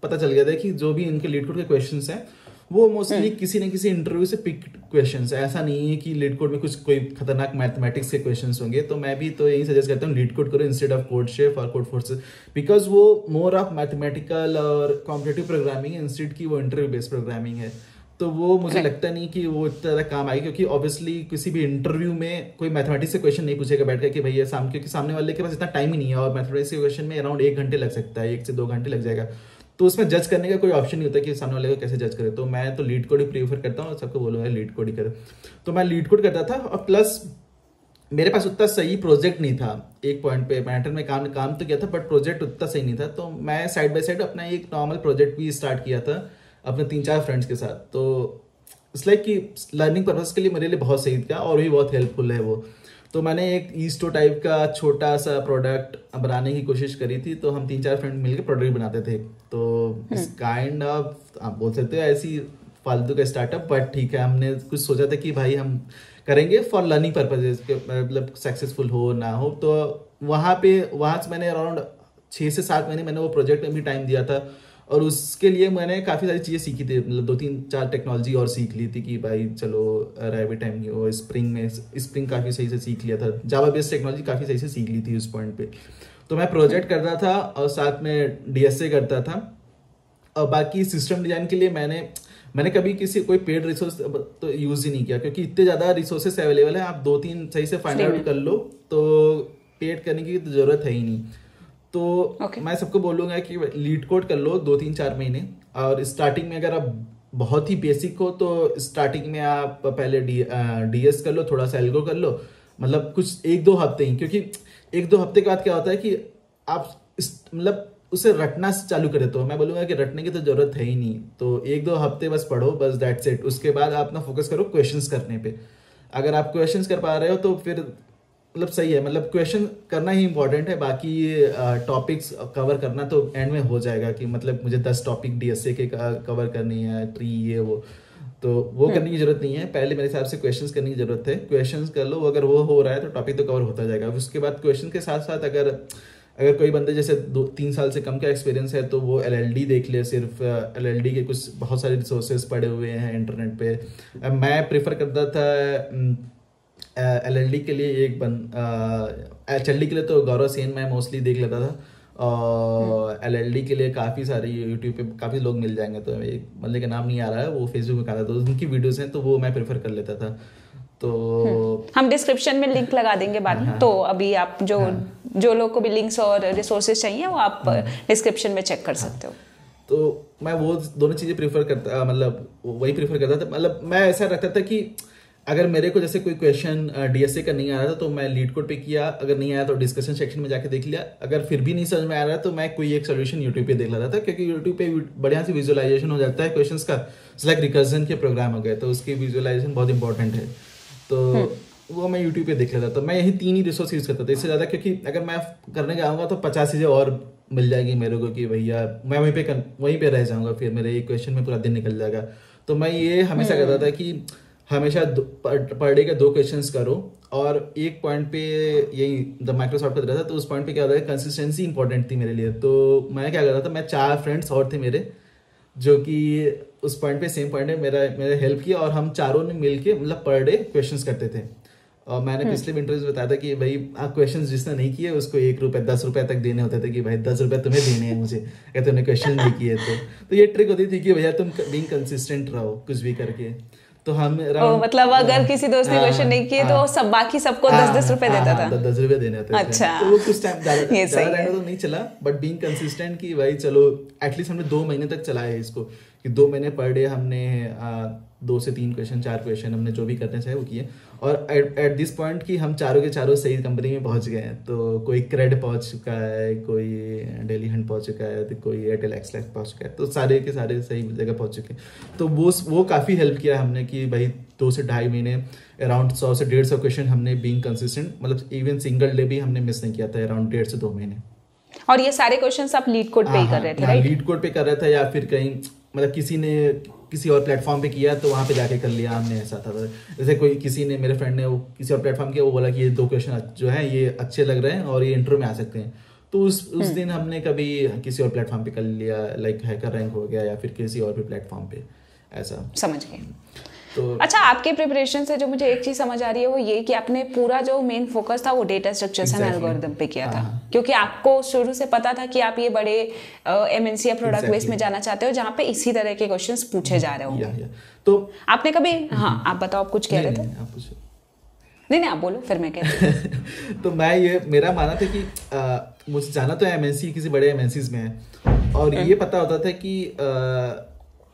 पता चल गया था कि जो भी इनके लीड कोड के क्वेश्चंस हैं वो मोस्टली किसी न किसी इंटरव्यू से पिक क्वेश्चंस है। ऐसा नहीं है कि लीड कोड में कुछ कोई खतरनाक मैथमेटिक्स के क्वेश्चंस होंगे। तो मैं भी तो यही सजेस्ट करता हूँ लीड कोड करो इंस्टेड ऑफ कोडशिफ्ट और कोड फोर्सेस, बिकॉज वो मोर ऑफ मैथमेटिकल और कॉम्पिटिटिव प्रोग्रामिंग है इंस्टेड की वो इंटरव्यू बेस्ड प्रोग्रामिंग है। तो वो मुझे लगता नहीं कि वो इतना ज़्यादा काम आएगी, क्योंकि ऑब्वियसली किसी भी इंटरव्यू में कोई मैथमेटिक्स से क्वेश्चन नहीं पूछेगा बैठ कर कि भैया क्योंकि सामने वाले के पास इतना टाइम ही नहीं है, और मैथमेटिक्स के क्वेश्चन में अराउंड 1 घंटे लग सकता है, 1 से 2 घंटे लग जाएगा। तो उसमें जज करने का कोई ऑप्शन नहीं होता कि सामने वाले को कैसे जज करे। तो मैं तो लीड कोड ही प्रीफर करता हूँ और सबको बोलूँगा लीड कोड ही करो। तो मैं लीड कोड करता था, और प्लस मेरे पास उतना सही प्रोजेक्ट नहीं था। एक पॉइंट पे मैटर में काम तो किया था, बट प्रोजेक्ट उतना सही नहीं था। तो मैं साइड बाय साइड अपना एक नॉर्मल प्रोजेक्ट भी स्टार्ट किया था अपने 3-4 फ्रेंड्स के साथ। तो इट्स लाइक कि लर्निंग पर्पज के लिए मेरे लिए बहुत सही था और भी बहुत हेल्पफुल है वो। तो मैंने एक ईस्टो टाइप का छोटा सा प्रोडक्ट बनाने की कोशिश करी थी। तो हम 3-4 फ्रेंड मिलकर प्रोडक्ट बनाते थे। तो इस काइंड ऑफ आप बोल सकते हो ऐसी फालतू का स्टार्टअप, बट ठीक है, हमने कुछ सोचा था कि भाई हम करेंगे फॉर लर्निंग पर्पजेज, मतलब सक्सेसफुल हो ना हो। तो वहाँ से मैंने अराउंड 6 से 7 महीने मैंने वो प्रोजेक्ट में भी टाइम दिया था, और उसके लिए मैंने काफ़ी सारी चीज़ें सीखी थी। मतलब 2-3-4 टेक्नोलॉजी और सीख ली थी कि भाई चलो रैबिट टाइम की वो स्प्रिंग काफ़ी सही से सीख लिया था, जावा बेस्ड टेक्नोलॉजी काफ़ी सही से सीख ली थी उस पॉइंट पे। तो मैं प्रोजेक्ट करता था और साथ में DSA करता था। और बाकी सिस्टम डिजाइन के लिए मैंने कभी कोई पेड रिसोर्स तो यूज़ ही नहीं किया, क्योंकि इतने ज़्यादा रिसोर्सेस अवेलेबल है, आप 2-3 सही से फाइंड आउट कर लो तो पेड करने की तो ज़रूरत है ही नहीं। तो मैं सबको बोलूँगा कि लीड कोड कर लो 2-3-4 महीने, और स्टार्टिंग में अगर आप बहुत ही बेसिक हो तो स्टार्टिंग में आप पहले DS कर लो, थोड़ा सा एल्गो कर लो, मतलब कुछ 1-2 हफ्ते ही, क्योंकि 1-2 हफ्ते के बाद क्या होता है कि आप मतलब उसे रटना चालू करे। तो मैं बोलूँगा कि रटने की तो जरूरत है ही नहीं। तो 1-2 हफ्ते बस पढ़ो, बस दैट्स इट। उसके बाद आप अपना फोकस करो क्वेश्चंस करने पे। अगर आप क्वेश्चंस कर पा रहे हो तो फिर मतलब सही है, मतलब क्वेश्चन करना ही इंपॉर्टेंट है। बाकी टॉपिक्स कवर करना तो एंड में हो जाएगा कि मतलब मुझे 10 टॉपिक DSA के कवर करनी है, ट्री ये वो, तो वो करने की जरूरत नहीं है। पहले मेरे हिसाब से क्वेश्चंस करने की जरूरत है। क्वेश्चंस कर लो, अगर वो हो रहा है तो टॉपिक तो कवर होता जाएगा। उसके बाद क्वेश्चन के साथ साथ अगर कोई बंदे जैसे 2-3 साल से कम का एक्सपीरियंस है तो वो LLD देख ले। सिर्फ LLD के बहुत सारे रिसोर्सेज पड़े हुए हैं इंटरनेट पे। मैं प्रेफर करता था LLD के लिए HLD के लिए तो गौरव सेन मैं मोस्टली देख लेता था, और LLD के लिए काफ़ी सारी यूट्यूब पे काफ़ी लोग मिल जाएंगे। तो एक बंदे का नाम नहीं आ रहा है, वो फेसबुक में कहा था, तो उनकी वीडियोस हैं तो वो मैं प्रेफर कर लेता था। तो हम डिस्क्रिप्शन में लिंक लगा देंगे बाद में। तो अभी आप जो लोग को भी लिंक्स और रिसोर्सेज चाहिए वो आप डिस्क्रिप्शन में चेक कर सकते हो। तो मैं वो दोनों चीज़ें प्रीफर करता, मतलब वही प्रीफर करता था। मतलब मैं ऐसा रखता था कि अगर मेरे को जैसे कोई क्वेश्चन डीएसए का नहीं आ रहा था तो मैं लीड कोड पे किया, अगर नहीं आया तो डिस्कशन सेक्शन में जाके देख लिया, अगर फिर भी नहीं समझ में आ रहा तो मैं कोई एक सोल्यूशन यूट्यूब पे देख लेता था, क्योंकि यूट्यूब पे बढ़िया से विजुअलाइजेशन हो जाता है क्वेश्चंस का। लाइक रिकर्जन के प्रोग्राम हो गए तो उसकी विजुअलाइजेशन बहुत इंपॉर्टेंट है, तो वो मैं यूट्यूब पे देख लेता था। मैं यही 3 ही रिसोर्स यूज करता था, इससे ज़्यादा क्योंकि अगर मैं करने जाऊँगा तो 50 चीज़ें और मिल जाएगी मेरे को कि भैया मैं वहीं पे रह जाऊँगा, फिर मेरे एक क्वेश्चन में पूरा दिन निकल जाएगा। तो मैं ये हमेशा करता था कि हमेशा पर डे के 2 क्वेश्चंस करो, और एक पॉइंट पे यही द माइक्रोसॉफ्ट का था तो उस पॉइंट पे क्या होता है, कंसिस्टेंसी इंपॉर्टेंट थी मेरे लिए। तो मैं क्या करता था, मैं 4 फ्रेंड्स और थे मेरे जो कि उस पॉइंट पे सेम पॉइंट है मेरा हेल्प किया, और हम चारों ने मिलके मतलब पर डे क्वेश्चंस करते थे। और मैंने पिछले भी इंटरव्यू बताया था कि भाई क्वेश्चंस जिसने नहीं किए उसको 1 रुपए 10 रुपए तक देने होते थे, कि भाई 10 रुपए तुम्हें देने हैं मुझे अगर तुमने क्वेश्चन नहीं किए तो ये ट्रिक होती थी कि भैया तुम बीइंग कंसिस्टेंट रहो कुछ भी करके। तो हम मतलब अगर किसी दोस्त ने क्वेश्चन नहीं किए तो सब बाकी सबको 10-10 रुपए देता था। 10 रुपए देने होते थे। अच्छा, तो वो कुछ टाइम ज्यादा टाइम तो नहीं चला, बट बीइंग कंसिस्टेंट कि भाई चलो एटलीस्ट हमने 2 महीने तक चलाया है इसको, कि 2 महीने पर डे हमने 2 से 3 क्वेश्चन 4 क्वेश्चन हमने जो भी करने चाहे वो किए। और एट दिस पॉइंट कि हम चारों के चारों सही कंपनी में पहुंच गए हैं। तो कोई क्रेड पहुंच चुका है, कोई डेली हंट पहुंच चुका है, तो कोई एयरटेल एक्सलैक्स पहुंच चुका है, तो सारे के सारे सही जगह पहुंच चुके हैं। तो वो काफ़ी हेल्प किया हमने कि भाई 2 से 2.5 महीने अराउंड 100 से 150 क्वेश्चन हमने बीइंग कंसिस्टेंट, मतलब इवन सिंगल डे भी हमने मिस नहीं किया था, अराउंड 1.5 से 2 महीने। और ये सारे क्वेश्चंस आप लीड कोड पे ही कर रहे थे, राइट? लीड कोड पे कर रहा था, या फिर कहीं मतलब किसी ने किसी और प्लेटफॉर्म पे किया तो वहाँ पे जाके कर लिया हमने, ऐसा था। जैसे कोई किसी ने, मेरे फ्रेंड ने वो किसी और प्लेटफॉर्म किया, वो बोला कि ये 2 क्वेश्चन जो है ये अच्छे लग रहे हैं और ये इंटरव्यू में आ सकते हैं, तो उस दिन हमने कभी किसी और प्लेटफॉर्म पे कर लिया, लाइक हैकर रैंक हो गया या फिर किसी और भी प्लेटफॉर्म पे, ऐसा। समझ गए। तो अच्छा, आपके प्रिपरेशन से जो मुझे एक चीज समझ आ रही है वो ये कि आपने पूरा जो मेन फोकस था वो डेटा स्ट्रक्चर्स एंड एल्गोरिथम पे किया था, क्योंकि आपको शुरू से पता था कि आप ये बड़े एमएनसी या प्रोडक्ट बेस में जाना चाहते हो जहाँ पे इसी तरह के क्वेश्चंस पूछे जा रहे होंगे। तो आपने कभी, हाँ आप बताओ, आप कुछ कह रहे थे? नहीं आप बोलो, फिर मैं कहती। तो मैं ये मेरा मानना था कि मुझे जाना तो एमएनसी, किसी बड़े एमएनसीज में है, और ये पता होता था कि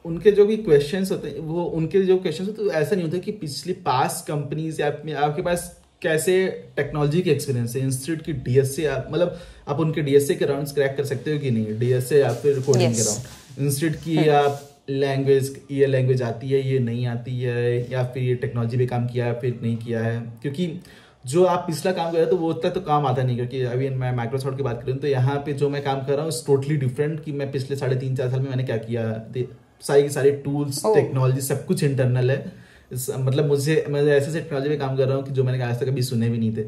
उनके जो भी क्वेश्चंस होते हैं वो उनके जो क्वेश्चंस होते हैं तो ऐसा नहीं होता कि पिछली पास्ट कंपनीज या आपके पास कैसे टेक्नोलॉजी के एक्सपीरियंस है, इंस्टीट्यूट की डीएसए मतलब आप उनके डीएसए के राउंड्स क्रैक कर सकते हो कि नहीं, डीएसए या फिर कोडिंग के राउंड, इंस्टीट्यूट की आप लैंग्वेज, ये लैंग्वेज आती है, ये नहीं आती है, या फिर ये टेक्नोलॉजी पे काम किया है फिर नहीं किया है, क्योंकि जो आप पिछला काम कर रहे हो तो वो उतना तो काम आता नहीं। क्योंकि अभी मैं माइक्रोसॉफ्ट की बात करूँ तो यहाँ पे जो मैं काम कर रहा हूँ टोटली डिफरेंट, कि मैं पिछले 3.5-4 साल में मैंने क्या किया, सारी की सारी टूल्स टेक्नोलॉजी सब कुछ इंटरनल है। मतलब मैं ऐसे टेक्नोलॉजी पे काम कर रहा हूँ कि जो मैंने आज तक कभी सुने भी नहीं थे।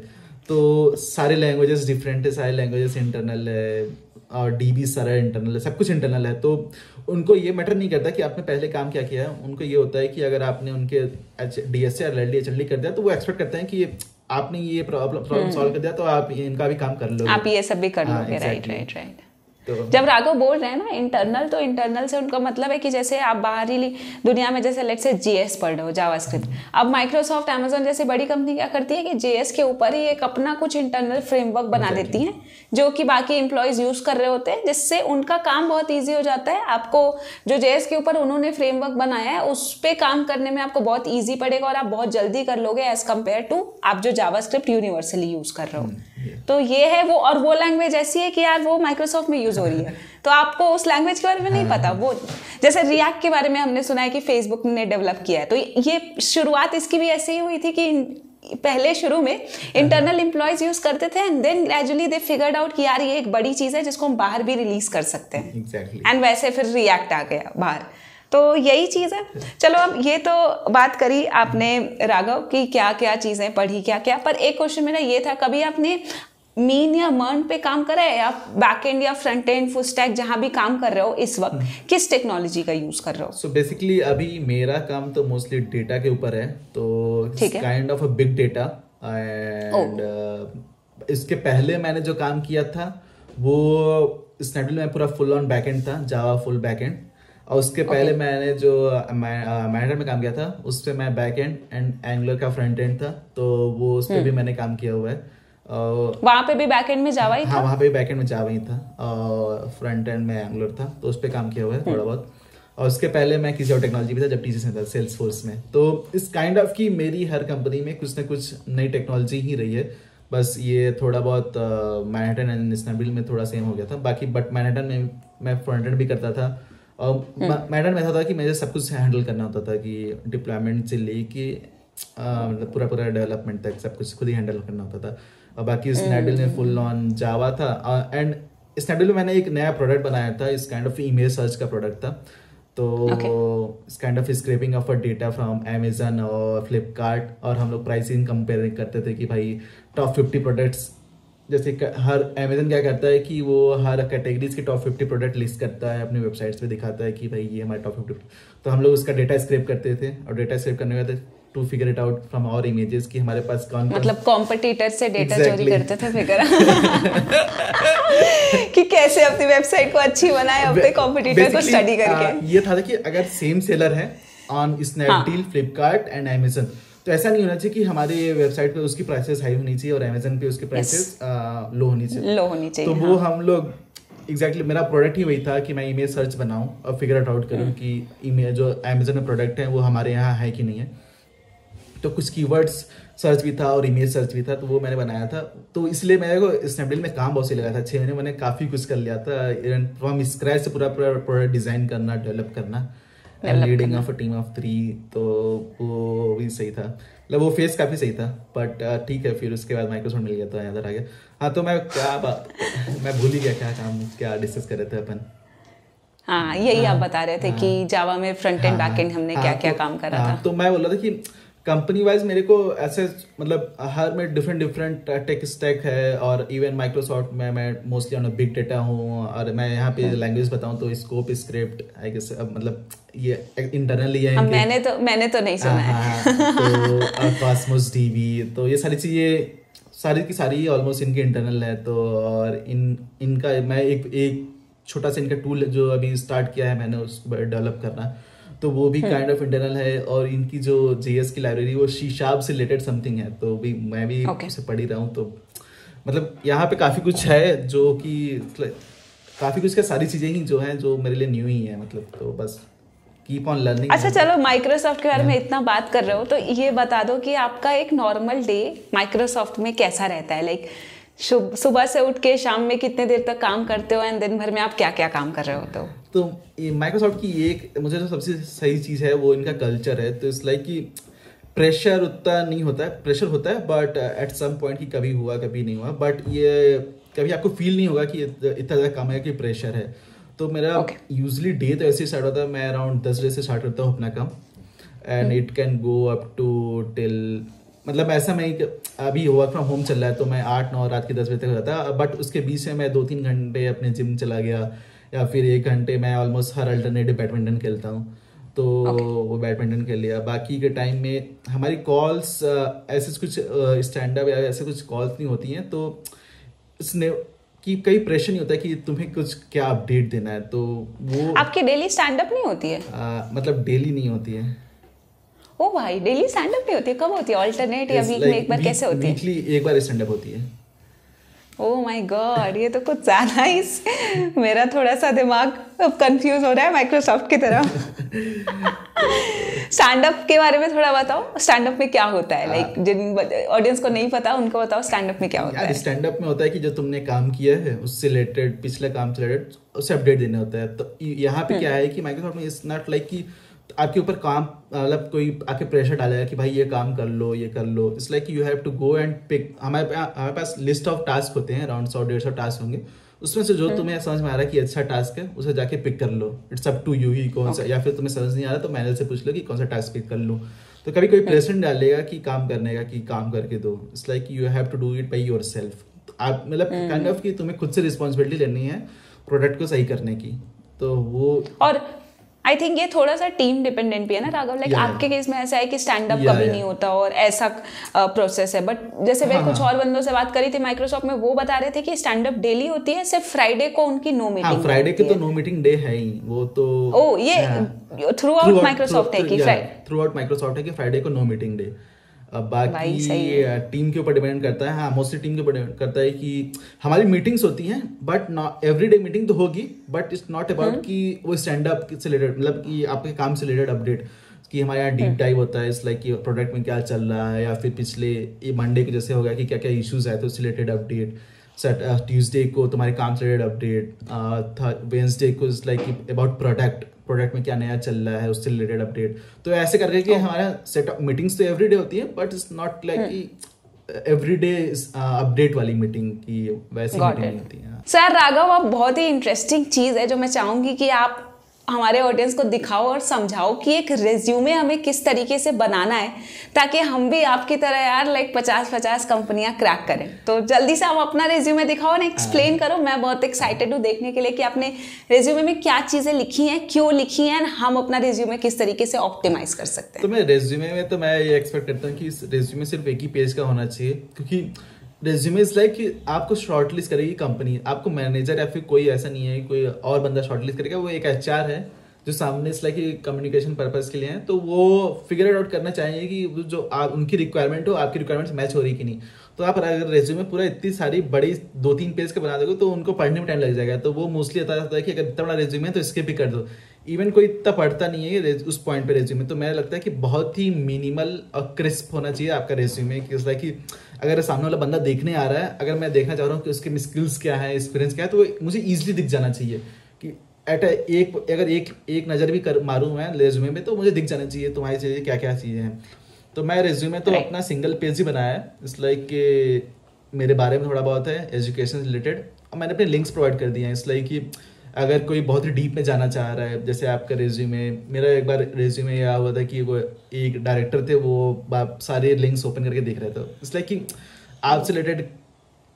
तो सारे लैंग्वेजेस डिफरेंट है, सारे लैंग्वेजेस इंटरनल है, और डीबी सारा इंटरनल है, सब कुछ इंटरनल है। तो उनको ये मैटर नहीं करता कि आपने पहले काम क्या किया है, उनको ये होता है कि अगर आपने उनके डीएसए और एलडी एचएलडी कर दिया तो वो एक्सपेक्ट करते हैं कि आपने ये प्रॉब्लम सॉल्व कर दिया तो आप इनका भी काम कर लो, आप ये सब भी कर लोगे। राइट। तो जब राघव बोल रहे हैं ना इंटरनल, तो इंटरनल से उनका मतलब है कि जैसे आप बाहरी दुनिया में जैसे लेट्स से जेएस पढ़ रहे हो, जावास्क्रिप्ट, अब माइक्रोसॉफ्ट अमेजन जैसे बड़ी कंपनी क्या करती है कि जेएस के ऊपर ही एक अपना कुछ इंटरनल फ्रेमवर्क बना देती है जो कि बाकी एम्प्लॉयज यूज कर रहे होते हैं, जिससे उनका काम बहुत ईजी हो जाता है। आपको जो जेएस के ऊपर उन्होंने फ्रेमवर्क बनाया है उस पर काम करने में आपको बहुत ईजी पड़ेगा और आप बहुत जल्दी कर लोगे एज कम्पेयर टू आप जो जावास्क्रिप्ट यूनिवर्सली यूज कर रहे हो। तो ये है वो, और वो लैंग्वेज ऐसी है कि यार वो माइक्रोसॉफ्ट में यूज हो रही है, तो आपको उस लैंग्वेज के बारे में नहीं पता। वो जैसे रिएक्ट के बारे में हमने सुना है कि फेसबुक ने डेवलप किया है, तो ये शुरुआत इसकी भी ऐसे ही हुई थी कि पहले शुरू में इंटरनल एम्प्लॉयज यूज करते थे and then gradually they figured out कि यार ये एक बड़ी चीज है जिसको हम बाहर भी रिलीज कर सकते हैं, एंड वैसे फिर रिएक्ट आ गया बाहर। तो यही चीज़ है। चलो अब ये तो बात करी आपने राघव की क्या क्या चीज़ें पढ़ी, क्या क्या, पर एक क्वेश्चन मेरा ये था, कभी आपने मीन या मर्न पे काम करा है, या बैक एंड या फ्रंट एंड फुल स्टैक जहां भी काम कर रहे हो इस वक्त किस टेक्नोलॉजी का यूज कर रहे हो? सो बेसिकली अभी मेरा काम तो मोस्टली डेटा के ऊपर है, तो kind of a big data. And इसके पहले मैंने जो काम किया था वो स्नैपडील में पूरा फुल ऑन बैक एंड था, जावा फुल बैक एंड। और उसके पहले मैंने जो मैनेजर में काम किया था उस पर मैं बैक एंड एंगुलर का फ्रंट एंड था, तो वो उस पर भी मैंने काम किया हुआ है। वहाँ पे भी बैकएंड में जावा ही था? हाँ, वहाँ पे बैकएंड में जावा ही था और फ्रंट एंड में एंगुलर था, तो उस पर काम किया हुआ है थोड़ा बहुत। और उसके पहले मैं किसी और टेक्नोलॉजी में था जब टीसीएस में था, सेल्स फोर्स में। तो इस काइंड ऑफ की मेरी हर कंपनी में कुछ ना कुछ नई टेक्नोलॉजी ही रही है। बस ये थोड़ा बहुत मैनहट्टन एंड स्नैपडील में थोड़ा सेम हो गया था बाकी, बट मैनहट्टन में मैं फ्रंट एंड भी करता था और मैनहट्टन में ऐसा था कि मुझे सब कुछ हैंडल करना होता था कि डिप्लॉयमेंट से लेके पूरा डेवलपमेंट तक सब कुछ खुद ही हैंडल करना होता था। और बाकी स्नैपडील में फुल ऑन जावा था एंड स्नैपडील में मैंने एक नया प्रोडक्ट बनाया था, इस काइंड ऑफ इमेज सर्च का प्रोडक्ट था। तो इस kind of scraping of data from Amazon और फ्लिपकार्ट, और हम लोग प्राइसिंग कंपेयर करते थे कि भाई टॉप 50 प्रोडक्ट्स, जैसे हर अमेजन क्या करता है कि वो हर कैटेगरीज के टॉप 50 प्रोडक्ट लिस्ट करता है, अपने वेबसाइट्स पे दिखाता है कि भाई ये हमारे टॉप 50। तो हम लोग उसका डेटा स्क्रैप करते थे और डेटा स्क्रैप करने के बाद to figure it out from our images कि हमारे पास कौन मतलब कॉम्पिटिटर से डेटा चोरी करते थे फिगर कि कैसे अपनी वेबसाइट को अच्छी बनाए अपने कॉम्पिटिटर को स्टडी करके। ये था कि अगर सेम सेलर है on Snapdeal, Flipkart and Amazon, तो ऐसा नहीं होना चाहिए कि हमारी वेबसाइट पे उसकी प्राइसेस हाई होनी चाहिए और अमेजन पे उसकी प्राइसेस लो होनी चाहिए। तो वो हम लोग एग्जैक्टली मेरा प्रोडक्ट ही वही था कि मैं इमेज सर्च बनाऊं और फिगर आउट करूं कि इमेज जो अमेजन में प्रोडक्ट है वो हमारे यहाँ है कि नहीं है। तो कुछ कीवर्ड्स सर्च भी था और इमेज सर्च भी था, तो वो मैंने बनाया था। तो इसलिए मेरे को स्नैपडील में काम बहुत सही लगा था। 6 महीने मैंने काफ़ी कुछ कर लिया था, फ्रॉम स्क्रैच से पूरा प्रोडक्ट डिज़ाइन करना, डेवलप करना, leading of a team of 3। तो वो भी सही था, मतलब वो फेस काफ़ी सही था। बट ठीक है, फिर उसके बाद माइक्रोसॉफ्ट मिल गया था, इधर आ गया। हाँ, तो मैं भूल ही गया क्या डिस्कस कर रहे थे अपन। हाँ, यही आप बता रहे थे कि जावा में फ्रंट एंड बैक एंड हमने क्या क्या काम करा था। तो मैं बोल रहा था कि कंपनी वाइज मेरे को ऐसे मतलब हर में डिफरेंट टेक स्टैक है, और इवन माइक्रोसॉफ्ट में मैं मोस्टली ऑन बिग डेटा हूँ, और मैं यहाँ पे लैंग्वेज बताऊँ तो स्कोप स्क्रिप्ट आई गेस, मतलब ये इंटरनली है। मैंने तो नहीं सुना है। तो कॉस्मोस डीबी, तो ये सारी चीजें सारी की सारी ऑलमोस्ट इनके इंटरनल है। तो और इनका मैं एक छोटा सा इनका टूल जो अभी स्टार्ट किया है मैंने उसको डेवलप करना, तो वो भी काइंड ऑफ इंटरनल है। और इनकी जो JS की लाइब्रेरी वो C# से रिलेटेड समथिंग है, तो भी मैं भी उसे पढ़ ही रहा हूँ। तो मतलब यहाँ पे काफ़ी कुछ है जो कि काफ़ी कुछ का सारी चीज़ें ही जो हैं जो मेरे लिए न्यू ही है, मतलब तो बस कीप ऑन लर्निंग। अच्छा, चलो माइक्रोसॉफ्ट के बारे में इतना बात कर रहे हो तो ये बता दो कि आपका एक नॉर्मल डे माइक्रोसॉफ्ट में कैसा रहता है। लाइक सुबह से उठ के शाम में कितने देर तक काम करते हो एंड दिन भर में आप क्या क्या काम कर रहे होते हो? तो माइक्रोसॉफ्ट की एक मुझे जो सबसे सही चीज़ है वो इनका कल्चर है। तो इट्स लाइक कि प्रेशर उतना नहीं होता है, प्रेशर होता है बट एट सम पॉइंट कि कभी हुआ कभी नहीं हुआ, बट ये कभी आपको फील नहीं होगा कि इतना ज़्यादा काम है कि प्रेशर है। तो मेरा यूजली डे तो ऐसे स्टार्ट होता है, मैं अराउंड 10 बजे से स्टार्ट करता हूँ अपना काम, and it can go up to till, मतलब ऐसा मैं अभी वर्क फ्रॉम होम चल रहा है तो मैं 8-9 रात के 10 बजे तक हो जाता है, बट उसके बीच में मैं 2-3 घंटे अपने जिम चला गया, या फिर 1 घंटे मैं ऑलमोस्ट हर अल्टरनेटिव बैडमिंटन खेलता हूँ, तो वो बैडमिंटन खेल लिया। बाकी के टाइम में हमारी कॉल्स ऐसे कुछ स्टैंड अप या ऐसे कुछ कॉल्स नहीं होती हैं, तो इसने कि कई प्रेशर नहीं होता है कि तुम्हें कुछ क्या अपडेट देना है। तो वो आपकी डेली स्टैंड अप नहीं होती है? मतलब डेली नहीं होती है। ओ भाई, डेली स्टैंड अप नहीं होती है? कब होती है? ऑल्टरनेट या वीक में एक बार कैसे होती है? वीकली एक बार स्टैंड अप होती है। ओह माय गॉड, ये तो कुछ ज्यादा ही मेरा थोड़ा सा दिमाग अब कंफ्यूज हो रहा है माइक्रोसॉफ्ट की तरह। स्टैंड अप के बारे में थोड़ा बताओ, स्टैंड अप में क्या होता है? लाइक जिन ऑडियंस को नहीं पता उनको बताओ स्टैंड अप में क्या होता है। स्टैंड अप में होता है कि जो तुमने काम किया है उससे रिलेटेड, पिछले काम से रिलेटेड उससे अपडेट देना होता है। तो यहाँ पे क्या है कि माइक्रोसॉफ्ट में इट्स नॉट लाइक कि आपके ऊपर काम मतलब कोई आके प्रेशर डालेगा कि भाई ये काम कर लो ये कर लो। It's like you have to go and pick. हमारे पास लिस्ट ऑफ टास्क होते हैं, अराउंड 100-150 टास्क होंगे, उसमें से जो तुम्हें समझ में आ रहा है कि अच्छा टास्क है उसे जाके पिक कर लो। इट्स अप टू यू ही कौन सा, या फिर तुम्हें समझ नहीं आ रहा तो मैनेजर से पूछ लो कि कौन सा टास्क पिक कर लो। तो कभी कोई प्रेशर डालेगा कि काम करने का कि काम करके दो। It's like you have to do it by yourself. आप मतलब काइंड ऑफ कि तुम्हें खुद से रिस्पॉन्सिबिलिटी लेनी है प्रोडक्ट को सही करने की। तो वो और आई थिंक ये थोड़ा सा टीम डिपेंडेंट भी है ना राघव। लाइक आपके केस में ऐसा है कि स्टैंड अप कभी नहीं होता और ऐसा प्रोसेस है, बट जैसे मैं कुछ और बंदों से बात करी थी माइक्रोसॉफ्ट में, वो बता रहे थे कि स्टैंड अप डेली होती है, सिर्फ फ्राइडे को उनकी नो मीटिंग। फ्राइडे के तो नो मीटिंग डे है ही वो तो। ये थ्रू आउट माइक्रोसॉफ्ट है कि थ्रू आउट माइक्रोसॉफ्ट है कि फ्राइडे को नो मीटिंग डे। बाकी टीम के ऊपर डिपेंड करता है। हाँ, मोस्टली टीम के ऊपर डिपेंड करता है कि हमारी मीटिंग्स होती हैं, बट नॉट एवरीडे मीटिंग तो होगी, बट इट्स नॉट अबाउट कि वो स्टैंड अप से रिलेटेड, मतलब कि आपके काम से रिलेटेड अपडेट, कि हमारे यहाँ डीप डाइव होता है, इस लाइक कि प्रोडक्ट में क्या चल रहा है, या फिर पिछले मंडे के जैसे हो गया कि क्या क्या इश्यूज आए थे उससे रिलेटेड अपडेट, ट्यूसडे को तुम्हारे काम से रिलेटेड अपडेट, वेंसडे को लाइक अबाउट प्रोडक्ट में क्या नया चल रहा है उससे रिलेटेड अपडेट। तो ऐसे करके कि हमारा सेट ऑफ मीटिंग्स तो एवरीडे होती है, बट इट्स नॉट लाइक कि एवरीडे अपडेट वाली मीटिंग की वैसी मीटिंग नहीं होती है। सर राघव, अब बहुत ही इंटरेस्टिंग चीज़ है जो मैं चाहूँगी कि आप हमारे ऑडियंस को दिखाओ और समझाओ कि एक रेज्यूमे हमें किस तरीके से बनाना है, ताकि हम भी आपकी तरह यार लाइक 50-50 कंपनियां क्रैक करें। तो जल्दी से आप अपना रेज्यूमे दिखाओ ना, एक्सप्लेन करो। मैं बहुत एक्साइटेड हूँ देखने के लिए कि आपने रेज्यूमे में क्या चीज़ें लिखी हैं, क्यों लिखी हैं, हम अपना रेज्यूमे किस तरीके से ऑप्टिमाइज कर सकते हैं। तो मैं रेज्यूमे में तो मैं ये एक्सपेक्ट करता हूँ कि रेज्यूमे सिर्फ एक ही पेज का होना चाहिए, क्योंकि रेज्यूमे इज लाइक कि आपको शॉर्टलिस्ट करेगी कंपनी, आपको मैनेजर या फिर कोई ऐसा नहीं है कोई और बंदा शॉर्टलिस्ट करेगा, वो एक एचआर है जो सामने इस लाइक कम्युनिकेशन पर्पस के लिए है। तो वो फिगर आउट करना चाहिए कि जो आप उनकी रिक्वायरमेंट हो आपकी रिक्वायरमेंट से मैच हो रही कि नहीं। तो आप अगर रेज्यूमे पूरा इतनी सारी बड़ी 2-3 पेज का बना दोगे तो उनको पढ़ने में टाइम लग जाएगा। तो वो मोस्टली आता है कि अगर इतना बड़ा रेज्यूमे है तो स्किप भी कर दो। इवन कोई इतना पढ़ता नहीं है उस पॉइंट पे रेज्यूमे। तो मेरा लगता है कि बहुत ही मिनिमल और क्रिस्प होना चाहिए आपका रेज्यूमे, कि अगर सामने वाला बंदा देखने आ रहा है, अगर मैं देखना चाह रहा हूँ कि उसके स्किल्स क्या है, एक्सपीरियंस क्या है, तो मुझे ईजिली दिख जाना चाहिए कि अगर एक नज़र भी मारूँ मैं रेज्यूमे में तो मुझे दिख जाना चाहिए तुम्हारी चीज़ें क्या क्या चीज़ें हैं। तो मैं रेज्यूमे तो अपना सिंगल पेज ही बनाया है, इस लाइक कि मेरे बारे में थोड़ा बहुत है एजुकेशन रिलेटेड, और मैंने अपने लिंक्स प्रोवाइड कर दिए हैं। इस लाइक कि अगर कोई बहुत ही डीप में जाना चाह रहा है, जैसे आपका रेज्यूमे, मेरा एक बार रेज्यूमे यह हुआ था कि वो एक डायरेक्टर थे, वो सारे लिंक्स ओपन करके देख रहे थे। इस लाइक कि आपसे रिलेटेड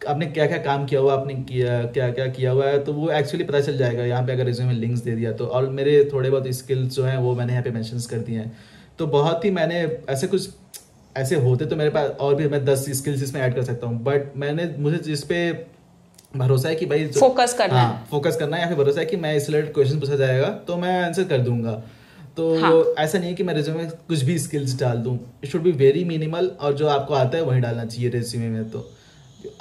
आपने क्या क्या काम किया हुआ, आपने क्या क्या किया हुआ है, तो वो एक्चुअली पता चल जाएगा यहाँ पे अगर रिज्यूमे में लिंक्स दे दिया तो। और मेरे थोड़े बहुत स्किल्स जो हैं वो मैंने यहाँ पे मेंशंस कर दिए हैं। तो बहुत ही मैंने ऐसे होते तो मेरे पास और भी मैं 10 स्किल्स इसमें ऐड कर सकता हूँ, बट मुझे जिस पे भरोसा है कि भाई फोकस करना है या फिर भरोसा है कि मैं इस रिलेटेड क्वेश्चन पूछा जाएगा तो मैं आंसर कर दूंगा। तो ऐसा नहीं है कि मैं रेज्यूमे में कुछ भी स्किल्स डाल दूं, it should be very minimal, और जो आपको आता है वही डालना चाहिए रेज्यूमे में। तो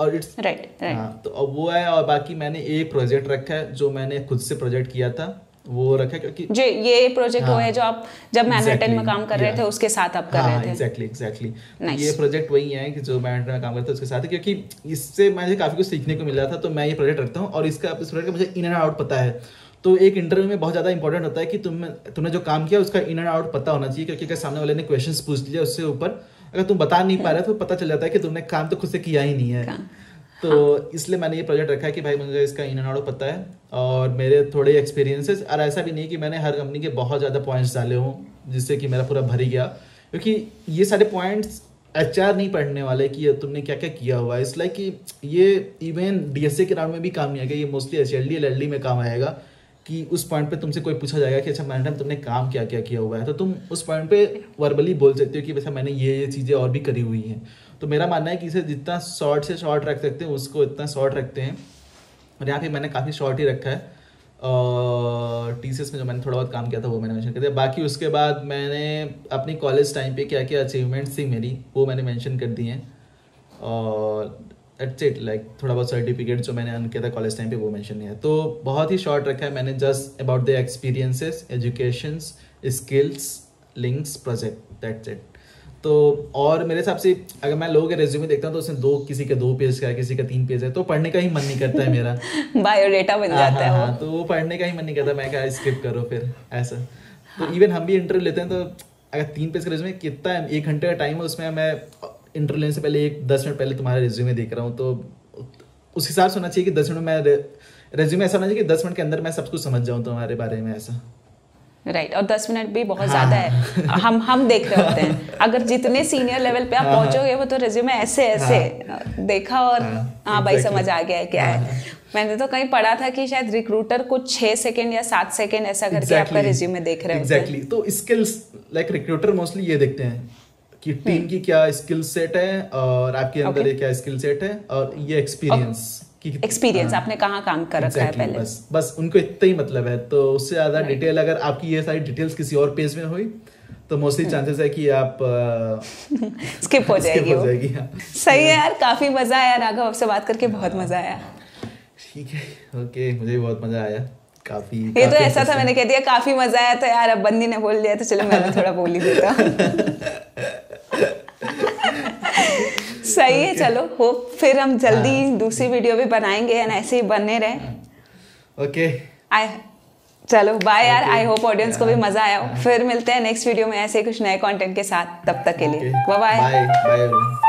और इट्स राइट। हाँ, तो अब वो है। और बाकी मैंने एक प्रोजेक्ट रखा है जो मैंने खुद से प्रोजेक्ट किया था, वो रखा है क्योंकि जो ये प्रोजेक्ट वो है जो आप जब मैनहट्टन में काम कर रहे थे उसके साथ आप कर रहे थे। एग्जैक्टली ये प्रोजेक्ट वही है कि जो मैनहट्टन में काम करते उसके साथ है, क्योंकि इससे मुझे काफी कुछ सीखने को मिल रहा था। तो मैं ये प्रोजेक्ट रखता हूँ और इस प्रोजेक्ट का मुझे इन एंड आउट पता है। तो एक इंटरव्यू में बहुत ज्यादा इंपॉर्टेंट होता है कि तुमने जो काम किया उसका इन एंड आउट पता होना चाहिए, क्योंकि अगर सामने वाले ने क्वेश्चंस पूछ लिया उससे ऊपर अगर तुम बता नहीं पा रहे तो पता चल जाता है कि तुमने काम तो खुद से किया ही नहीं है। तो इसलिए मैंने ये प्रोजेक्ट रखा है कि भाई मुझे इसका इन एंड आउट पता है, और मेरे थोड़े एक्सपीरियंसेस, और ऐसा भी नहीं कि मैंने हर कंपनी के बहुत ज़्यादा पॉइंट्स डाले हों जिससे कि मेरा पूरा भर ही गया, क्योंकि ये सारे पॉइंट्स एचआर नहीं पढ़ने वाले कि तुमने क्या क्या किया हुआ है। इसलिए कि ये इवन डीएसए के राउंड में भी काम नहीं आएगा, ये मोस्टली एचएलडी एलएलडी में काम आएगा कि उस पॉइंट पे तुमसे कोई पूछा जाएगा कि अच्छा मैडम तुमने काम क्या क्या किया हुआ है, तो तुम उस पॉइंट पे वर्बली बोल सकते हो कि वैसा मैंने ये चीज़ें और भी करी हुई हैं। तो मेरा मानना है कि इसे जितना शॉर्ट से शॉर्ट रख सकते हैं उसको इतना शॉर्ट रखते हैं, और यहाँ पे मैंने काफ़ी शॉर्ट ही रखा है। और टीसीएस में जो मैंने थोड़ा बहुत काम किया था वो मैंने मेंशन कर दिया। बाकी उसके बाद मैंने अपनी कॉलेज टाइम पे क्या क्या अचीवमेंट्स थी मेरी वो मैंने मेंशन कर दी हैं, और दैट्स इट। लाइक थोड़ा बहुत सर्टिफिकेट जो मैंने अर्न किया था कॉलेज टाइम पे वो मेंशन नहीं है। तो बहुत ही शॉर्ट रखा है मैंने, just about the experiences, educations, skills, links, project, that's it. तो और मेरे हिसाब से अगर मैं लोगों के रेज्यूमे देखता हूँ तो उसमें किसी का 2 पेज का है, किसी का 3 पेज है, तो पढ़ने का ही मन नहीं करता है मेरा। बायोडेटा बन जाता है। हाँ, तो वो पढ़ने का ही मन नहीं करता, मैं क्या स्किप करो फिर ऐसा। तो इवन हम भी इंटरव्यू लेते हैं तो अगर 3 पेज का रेज्यूमे कितना है, 1 घंटे का टाइम है उसमें, मैं इंटरव्यू लेने से पहले 10 मिनट पहले तुम्हारा रेज्यूमे देख रहा हूँ, तो उस हिसाब से होना चाहिए कि 10 मिनट में रेज्यूमे ऐसा होना चाहिए कि 10 मिनट के अंदर मैं सब कुछ समझ जाऊँ तुम्हारे बारे में, ऐसा। राइट और 10 मिनट भी बहुत ज़्यादा है। हम देख रहे होते हैं, अगर जितने सीनियर लेवल पे आप पहुंचोगे वो तो रेज्यूमे ऐसे देखा और हाँ भाई समझ आ गया है क्या है। मैंने तो कहीं पढ़ा था कि शायद रिक्रूटर कुछ 6 सेकंड या 7 सेकंड ऐसा करके आपका रेज्यूमे देख रहे होते हैं। एग्जैक्टली, तो स्किल्स लाइक रिक्रूटर मोस्टली ये देखते हैं कि टीम की क्या स्किल सेट है और आपके अंदर क्या स्किल सेट है, और ये एक्सपीरियंस आपने कहाँ काम कर रखा है पहले, बस उनको इतना ही मतलब है। तो उससे ज्यादा डिटेल अगर आपकी ये सारी डिटेल्स किसी और पेज में हुई तो मोस्टली चांसेस है कि आप स्किप हो जाएगी हो जाएगी। सही है यार, काफी मजा आया राघव, आपसे बात करके बहुत मजा आया। ठीक है, ओके, मुझे भी बहुत मजा आया। काफी ये तो ऐसा था, मैंने कह दिया काफी मजा आया तो यार अब बंदी ने बोल दिया तो चलो मैं भी थोड़ा बोल ही देता। सही है, चलो होप फिर हम जल्दी दूसरी वीडियो भी बनाएंगे एंड ऐसे ही बनने रहे। ओके, चलो बाय यार, आई होप ऑडियंस को भी मजा आया हो। फिर मिलते हैं नेक्स्ट वीडियो में ऐसे कुछ नए कंटेंट के साथ, तब तक के लिए बाय बाय।